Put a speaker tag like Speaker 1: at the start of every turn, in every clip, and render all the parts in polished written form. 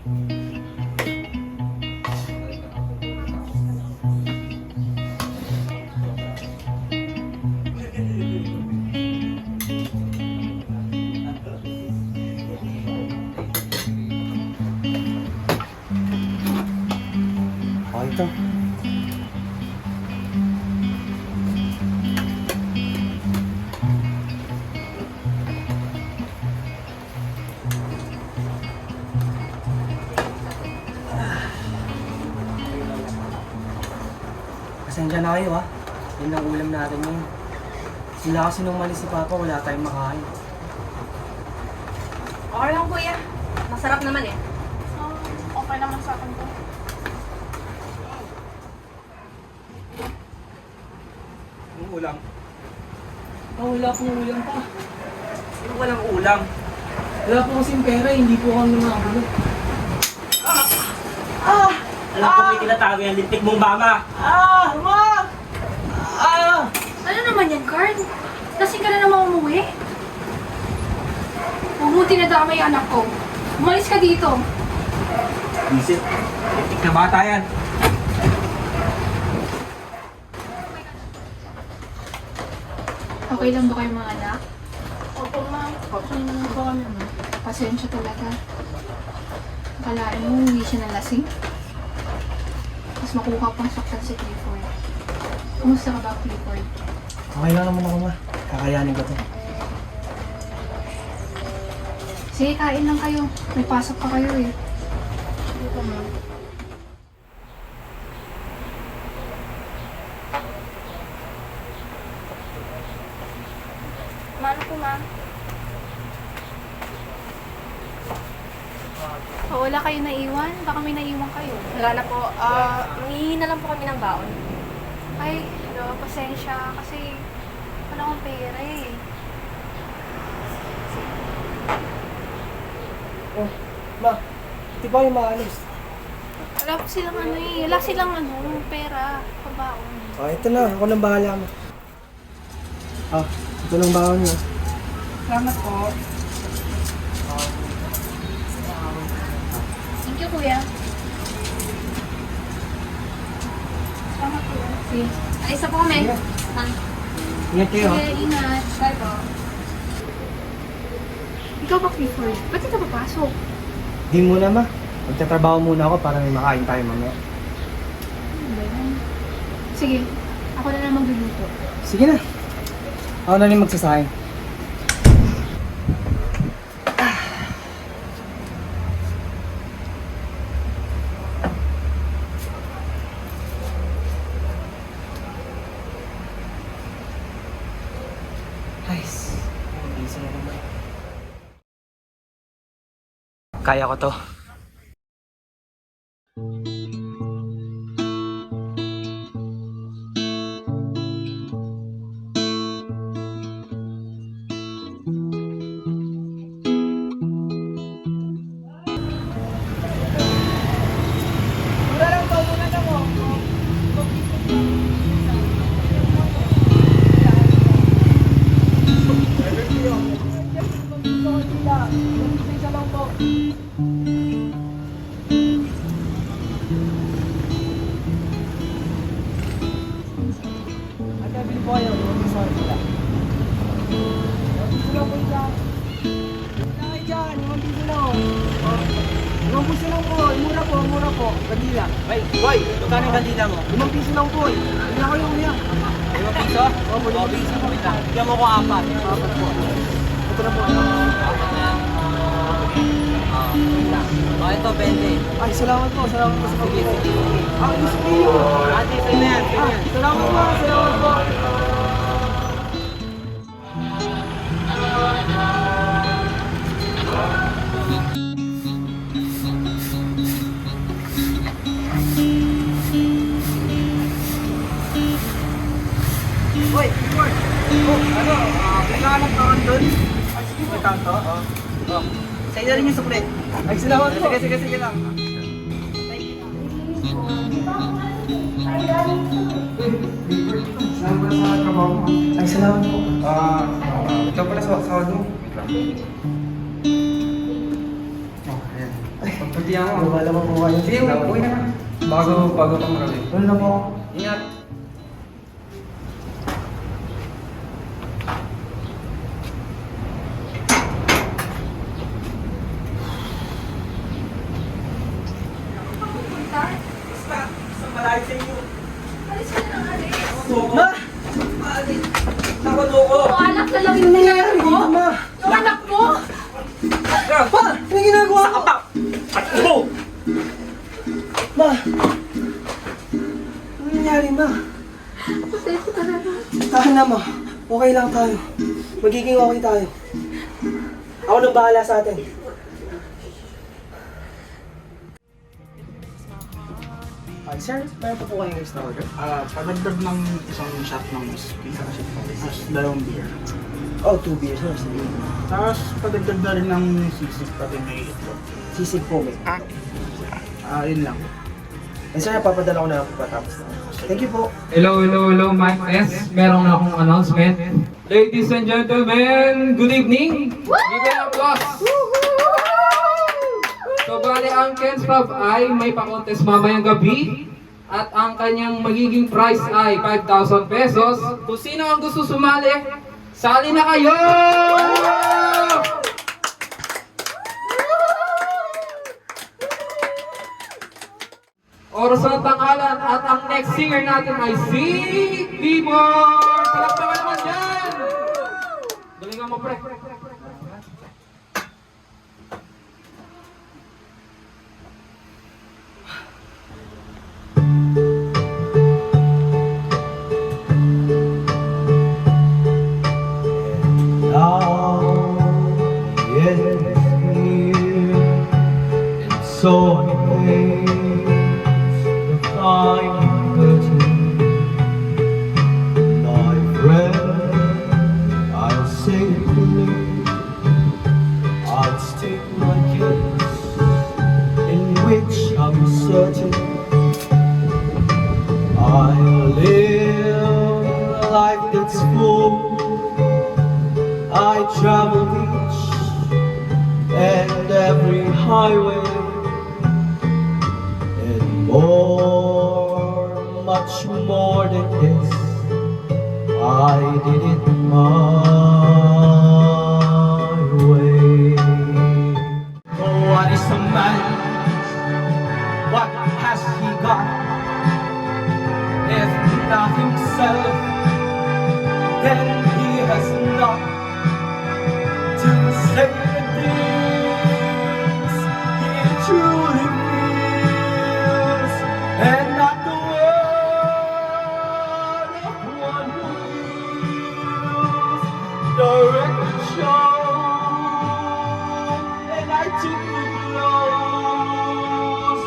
Speaker 1: Ito. Pasensya na kayo ha. Yan ang ulam natin ngayon. Sila kasi nung malis si Papa, wala tayong makain.
Speaker 2: Okay lang kuya. Masarap naman eh.
Speaker 3: Okay naman sa akin to.
Speaker 1: Anong ulam? Wala pong ulam pa. Ano walang ulam? Wala po kasing pera, hindi po kami makabulot.
Speaker 4: Alam ko may tinatago yung lintik mong mama.
Speaker 1: Ma!
Speaker 3: Ano naman yan, Carl? Lasing ka na naman umuwi? Huwag mo tinadamay yung anak ko. Umalis ka dito.
Speaker 4: Visit. Lintik na bata yan.
Speaker 3: Okay lang ba kayo mga anak?
Speaker 2: Opo ma'am. Okay naman po kami ma'am.
Speaker 3: Pasensya talaga. Akalain mo, hindi siya nalasing. Mas makuha pang saktan si Clifford. Kumusta ka ba, Clifford?
Speaker 1: Okay lang naman ako, ma. Kakayanin ko to.
Speaker 3: Sige, kain lang kayo. May pasok pa kayo eh.
Speaker 2: Sige po ma'am. Mano po ma'am?
Speaker 3: Wala kayo naiwan? Baka may naiwan kayo.
Speaker 2: Wala na po. Manghihingi na lang po kami ng baon.
Speaker 3: Ay, pasensya. Kasi wala akong pera eh.
Speaker 1: Oh, ma. Di ba yung maalis?
Speaker 3: Wala po silang ano eh. Wala silang pera. Pabaon.
Speaker 1: Oh, ito na. Ako nang bahala mo. Ito lang baon niyo.
Speaker 2: Salamat po.
Speaker 3: Thank you, kuya. Salamat po.
Speaker 2: Sige. Alis na po kami.
Speaker 1: Sige.
Speaker 2: Ma'am.
Speaker 1: Ingat kayo, ha?
Speaker 3: Sige, ingat.
Speaker 2: Bye po.
Speaker 3: Ikaw ba, Clifford? Ba't di ka papasok?
Speaker 1: Di muna, ma. Magtatrabaho muna ako para may makain tayo mamaya.
Speaker 3: Ano ba yan? Sige, ako na lang magluluto.
Speaker 1: Sige na. Ako na rin magsasahin. Nice. Easy na naman. Kaya ko to. Mura po. Kandila.
Speaker 4: Ay, boy! Magkano yung kandila mo?
Speaker 1: 5 piso lang po eh. Hindi na kayo umiyak.
Speaker 4: 5 piso?
Speaker 1: Opo, 5 piso po.
Speaker 4: Bigyan mo ko 4.
Speaker 1: Apat po. Ito na po.
Speaker 4: 4 na yan. Oh, ito, 20.
Speaker 1: Ay, salamat po. Salamat po sa
Speaker 4: Sige,
Speaker 1: pag-ibig.
Speaker 4: sige, sige.
Speaker 1: Gusto niyo.
Speaker 4: Ate, sa'yo na yan. Sa'yo na yan.
Speaker 1: Salamat po. Salamat po. Hoy, Lord! Ano? Kailangan ka doon? Ay, sige po. Kanto?
Speaker 4: Sa'yo na rin yung suklet.
Speaker 1: Ay, salamat po.
Speaker 4: Sige lang.
Speaker 1: Salamat pala sa trabaho mo. Ay, salamat po.
Speaker 5: Ito pala sa sahod mo. Wait lang. Oh, ayan.
Speaker 1: Nabintihan ko.
Speaker 5: Wala mo po kayo.
Speaker 1: Sige, uwi na. Bago pang kami.
Speaker 5: Wala na po.
Speaker 1: Ingat. Sa malayo sa inyo.
Speaker 2: Alis ka na, alis.
Speaker 1: Ma! Nakaloko!
Speaker 2: O, anak na lang yung nangyari mo?
Speaker 5: Ma!
Speaker 2: Yung anak mo?
Speaker 5: Pa! Ano ginagawa ko?
Speaker 1: Ano?
Speaker 5: Ma! Ano nangyari, ma?
Speaker 2: Pasensya ka na.
Speaker 5: Tahan na, ma. Okay lang tayo. Magiging okay tayo. Ako nang bahala sa atin. Sir, meron pa po kayong extra order?
Speaker 6: Padagdag ng isang shot ng whiskey, tapos dalawang beer.
Speaker 5: Oh, 2 beers na. Sige.
Speaker 6: Tapos padagdag na rin ng sisig pati may itlog.
Speaker 5: Sisig po, may.
Speaker 6: Yun lang.
Speaker 5: Sir, papadala ko na po patapos na. Thank you po.
Speaker 7: Hello, Mike S. Meron akong announcement. Ladies and gentlemen, good evening! Give an applause! So, bali ang Ken's Pub ay may pa-contest mamayang gabi at ang kanyang magiging prize ay 5,000 pesos. Kung sino ang gusto sumali, sali na kayo! Oras ng tanghalan at ang next singer natin ay si Tibor! Palakpakan naman dyan! Galingan mo, pre.
Speaker 5: So it the fine curtain, my friend, I'll say it, I'll stick my case, in which I'm certain I'll live a life that's full. I travel each and every highway, and more, much more than this, I did it my way. Oh, what is a man? What has he got? If not himself, then he has not to say the things he truly feels, and not the word of one who feels. The record showed, and I took the blows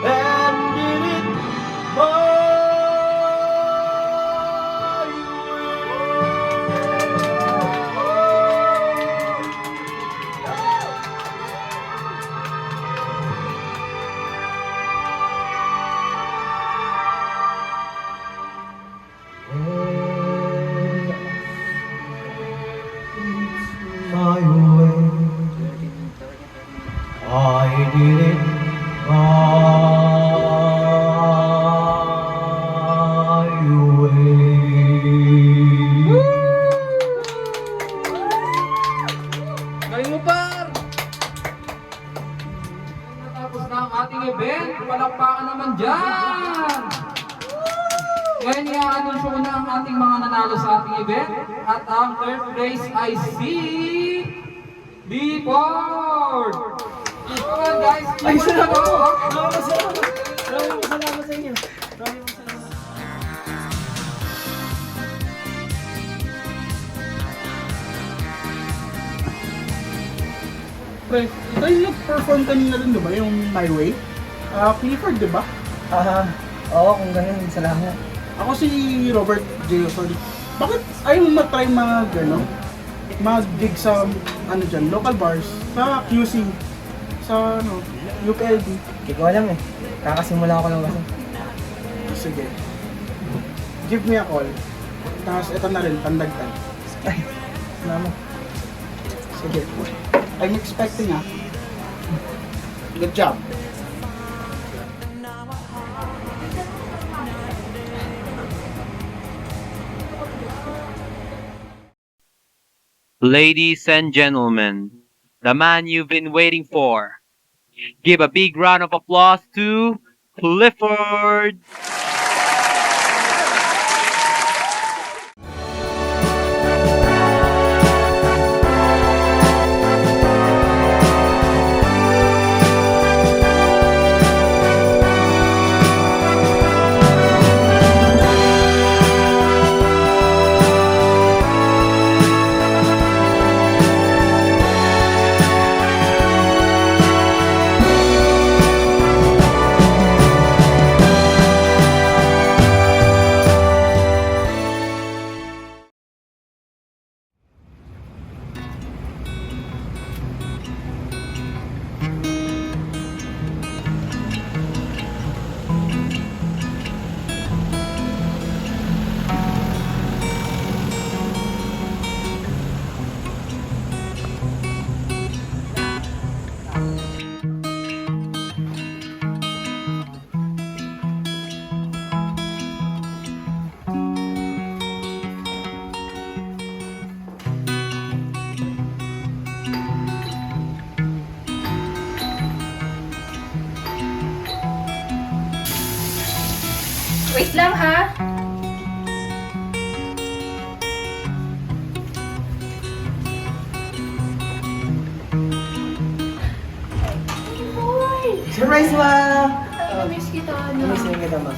Speaker 5: and did it my way. My way, I did it my way.
Speaker 7: Galing mo, par! Natapos na ang ating event. Palakpakan naman dyan! Ngayon, i-anunsyo ko na ang ating mga nanalo sa ating event. At ang third place ay si B-Board! Come on, guys!
Speaker 5: Ay, salamat po!
Speaker 7: B-Board!
Speaker 5: Maraming salamat sa inyo. Maraming salamat.
Speaker 6: Pre, ito yung nag-perform kanina dun, di ba? Yung My Way. Clifford, di ba?
Speaker 5: Oo, kung ganun, salamat.
Speaker 6: Ako si Robert J. Osorio. Bakit ayaw mo matry mag-gig sa, dyan, local bars, sa QC, sa, UPLB?
Speaker 5: Hindi ko alam eh. Kakasimula ko lang kasi.
Speaker 6: Sige. Give me a call. Tapos ito na rin, pandagdag.
Speaker 5: Ay, salamat.
Speaker 6: Sige. I'm expecting Good job.
Speaker 8: Ladies and gentlemen, the man you've been waiting for. Give a big round of applause to Clifford!
Speaker 2: Wait lang ha. Boy!
Speaker 5: Surprise, ma!
Speaker 2: Miss kita na.
Speaker 5: Miss na kita, ma.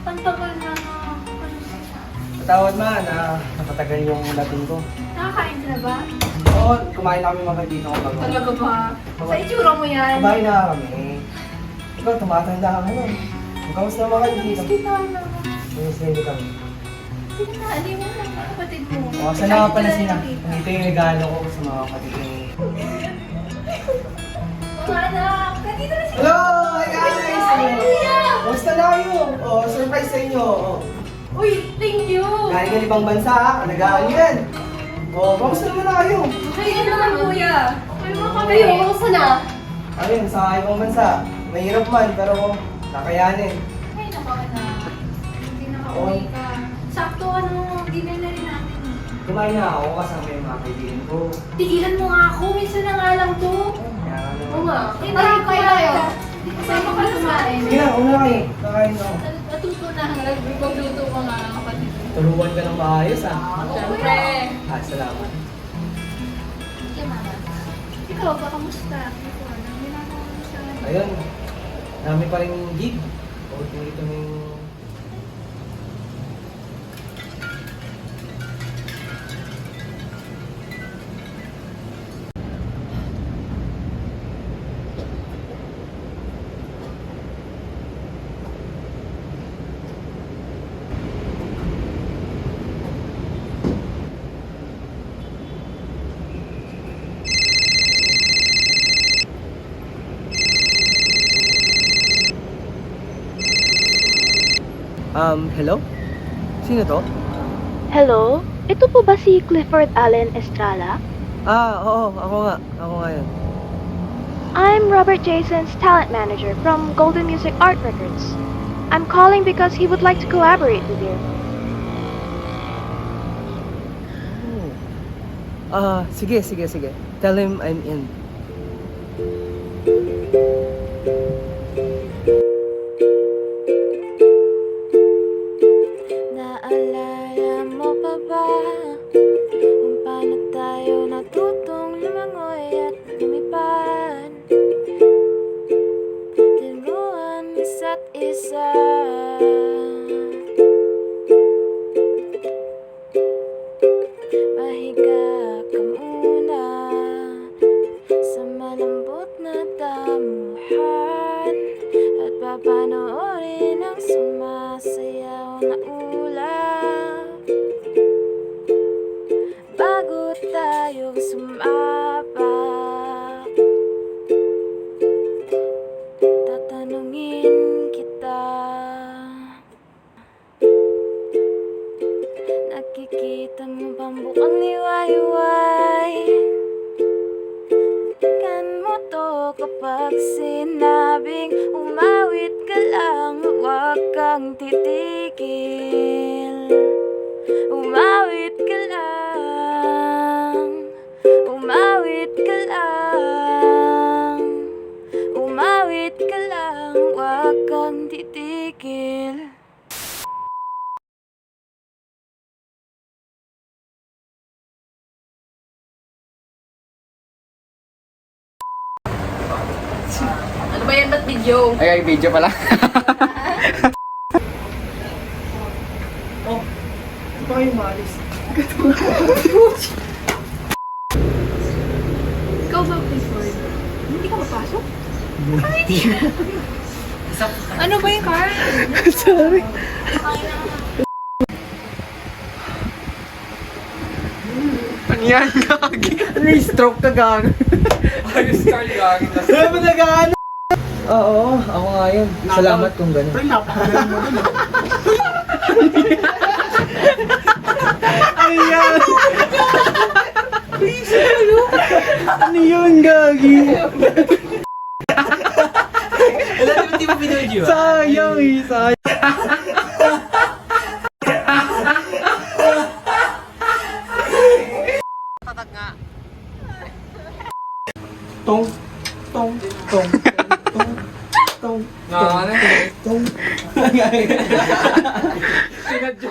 Speaker 2: Ang tagal na. Ano siya?
Speaker 5: Patawad, ma, na napatagal yung dating ko.
Speaker 2: Nakakain ka na ba?
Speaker 5: Oo, kumain na kami mga kaibigan ko bago.
Speaker 2: Talaga ba? Sa itsura mo yan.
Speaker 5: Kumain na kami. Ikaw, tumatanda ka na. Kamusta mga kaibigan?
Speaker 2: Miss kita na.
Speaker 5: Miss na kita.
Speaker 2: Sige na, aliw mo na mga kapatid mo.
Speaker 5: O, saan na pala sila?
Speaker 2: Nakita.
Speaker 5: Ito yung regalo ko sa mga kapatid ko.
Speaker 2: Mga anak, nandito na sila.
Speaker 5: Hello! Hi guys!
Speaker 2: Hi, Kuya!
Speaker 5: Kamusta na kayo? O, surprise sa inyo. O,
Speaker 2: Uy, thank you!
Speaker 5: galing ka ibang bansa ha? Alagaan nyo yan. O, kamusta naman na kayo?
Speaker 2: Okay ka naman, Kuya. Okay naman kami. Kayo, kamusta na?
Speaker 5: Ayun, sa ibang bansa. Mahirap man, pero kakayanin.
Speaker 2: Ay, naku, anak. Hindi nakauwi ka. Sakto, dinner na rin natin.
Speaker 5: Kumain na ako kasama yung mga kaibigan ko.
Speaker 2: Tigilan mo nga ako. Minsan na nga lang to.
Speaker 5: Kaya ano.
Speaker 2: Oo nga. Kaya tayo. Kasama ka kumain.
Speaker 5: Sige na, una kayo. Kakain ako.
Speaker 2: Natuto na. Magluto ko nga, kapatid.
Speaker 5: Tulungan ka ng maayos ah.
Speaker 2: Siyempre.
Speaker 5: Salamat.
Speaker 2: Sige, mama. Ikaw, ba kamusta? Ikaw, anong ginagawa mo sa...
Speaker 5: Ayun, dami pa rin gig. O, dito ng... Hello? Sino to?
Speaker 9: Hello? Ito po ba si Clifford Allen Estrada?
Speaker 5: Oo, ako nga. Ako nga yun.
Speaker 9: I'm Robert Jason's talent manager from Golden Music Art Records. I'm calling because he would like to collaborate with you.
Speaker 5: Sige. Tell him I'm in.
Speaker 10: Naalala mo pa ba kung paano tayo natutong lumangoy at lumipad? Tinuruan isa't isa. Mahiga ka muna sa malambot na damuhan. kapag sinabing umawit ka lang, huwag kang titigil. Umawit ka lang, umawit ka lang, umawit ka lang, huwag kang titigil.
Speaker 2: Ano ba yan? Ba't video?
Speaker 1: Ay, video pala.
Speaker 5: Ba kayo maalis?
Speaker 2: Ikaw ba, Clifford? Hindi ka papasok? Ano ba yung car?
Speaker 5: Sorry.
Speaker 1: Ano yan, gagi?
Speaker 5: Ano yung stroke ka gano'n?
Speaker 1: Ayos, Carl, gagi.
Speaker 5: Ano ba nag-ano? Oo, ako nga yun. Salamat kung gano'n.
Speaker 6: Pre, napakagaling mo dun.
Speaker 5: Ano yan? Ano yun, gagi?
Speaker 1: Alam mo, di mo pinudyo?
Speaker 5: Sayang eh, sayang. Tong, tong, tong, tong, tong,
Speaker 1: Nakakana.
Speaker 5: tong.
Speaker 1: Sinadya.